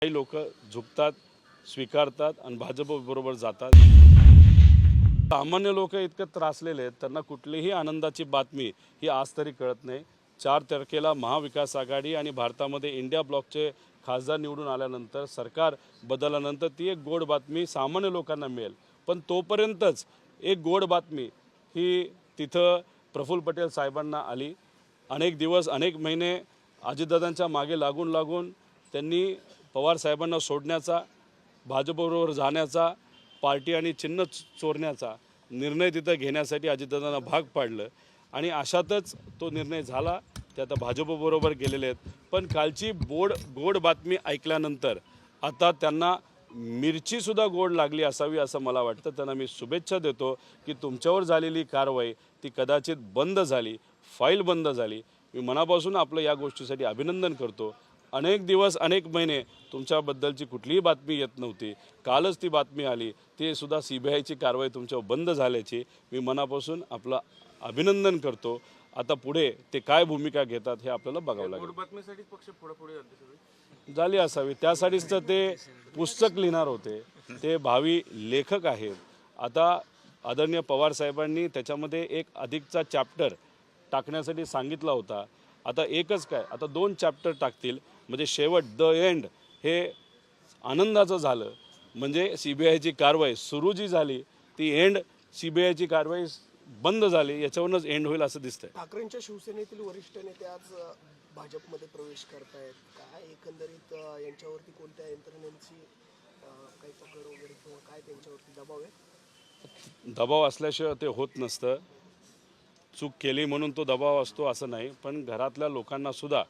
काही लोक झुकतात, स्वीकारतात आणि भाजपबरोबर जातात. सामान्य लोक इतके त्रासलेले आहेत, त्यांना कुठलीही आनंदाची बातमी ही आज तरी कळत नाही. 4 तारखेला महाविकास आघाडी आणि भारतामध्ये इंडिया ब्लॉकचे खासदार निवडून आल्यानंतर, सरकार बदलल्यानंतर ती एक गोड बातमी सामान्य लोकांना मिळेल. पण तोपर्यंतच एक गोड बातमी ही तिथं प्रफुल्ल पटेल साहेबांना आली. अनेक दिवस, अनेक महिने अजितदादांच्या मागे लागून त्यांनी पवार साहेबांना सोडण्याचा, भाजपबरोबर जाण्याचा, पार्टी आणि चिन्ह चोरण्याचा निर्णय तिथं घेण्यासाठी अजितदादांना भाग पाडलं. आणि अशातच तो निर्णय झाला. ते आता भाजपबरोबर गेलेले आहेत. पण कालची गोड बातमी ऐकल्यानंतर आता त्यांना मिरचीसुद्धा गोड लागली असावी असं मला वाटतं. त्यांना मी शुभेच्छा देतो की तुमच्यावर झालेली कारवाई ती कदाचित बंद झाली, फाईल बंद झाली. मी मनापासून आपलं या गोष्टीसाठी अभिनंदन करतो. अनेक दिवस, अनेक महिने तुमच्याबद्दलची कुठलीही बातमी येत नव्हती. कालच ती बातमी आली, ते सुद्धा CBIची कारवाई तुमच्यावर बंद झाल्याची मी मनापासून आपलं अभिनंदन करतो. आता पुढे ते काय भूमिका घेतात हे आपल्याला बघावं लागेल. बातमीसाठी पक्ष पुढे झाली असावी, त्यासाठीच तर ते पुस्तक लिहिणार होते. ते भावी लेखक आहेत. आता आदरणीय पवार साहेबांनी त्याच्यामध्ये एक अधिकचा चॅप्टर टाकण्यासाठी सांगितला होता. आता एकच काय, आता 2 चॅप्टर टाकतील. म्हणजे शेवट, द एंड हे आनंदाचं झालं. म्हणजे CBIची कारवाई सुरू जी झाली ती एंड, CBIची कारवाई बंद झाली, याच्यावरूनच एंड होईल असं दिसतंय. ठाकरेंच्या शिवसेनेतील वरिष्ठ नेते आज भाजपमध्ये प्रवेश करतायत. काय एकंदरीत यांच्यावरती कोणत्या यंत्रणेची काही पकड वगैरे किंवा काय त्यांच्यावरती दबाव आहे? दबाव असल्याशिवाय ते होत नसतं. चूक केली म्हणून तो दबाव असतो असं नाही. पण घरातल्या लोकांनासुद्धा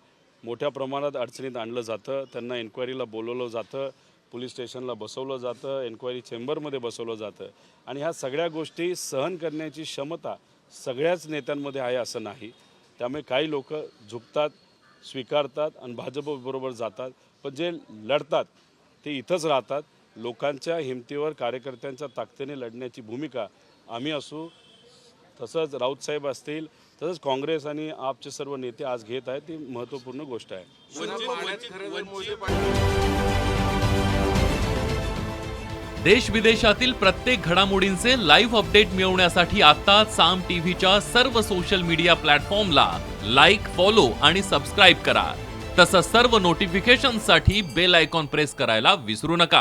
मोठ्या प्रमाणात अडचणीत आणलं जातं. त्यांना एन्क्वायरीला बोलवलं जातं, पोलीस स्टेशनला बसवलं जातं, एन्क्वायरी चेंबरमध्ये बसवलं जातं. आणि ह्या सगळ्या गोष्टी सहन करण्याची क्षमता सगळ्याच नेत्यांमध्ये आहे असं नाही. त्यामुळे काही लोक झुकतात, स्वीकारतात आणि भाजपबरोबर जातात. पण जे लढतात ते इथंच राहतात. लोकांच्या हिमतीवर, कार्यकर्त्यांच्या ताकदीने लढण्याची भूमिका आम्ही असू, तसंच राऊत साहेब असतील, तसंच काँग्रेस आणि आपचे सर्व नेते आज घेत आहेत. ती महत्त्वपूर्ण गोष्ट आहे. देश विदेशातील प्रत्येक घडामोडींचे लाईव्ह अपडेट मिळवण्यासाठी आता साम टीव्हीच्या सर्व सोशल मीडिया प्लॅटफॉर्मला लाईक, फॉलो आणि सबस्क्राईब करा. तसंच सर्व नोटिफिकेशनसाठी बेल आयकॉन प्रेस करायला विसरू नका.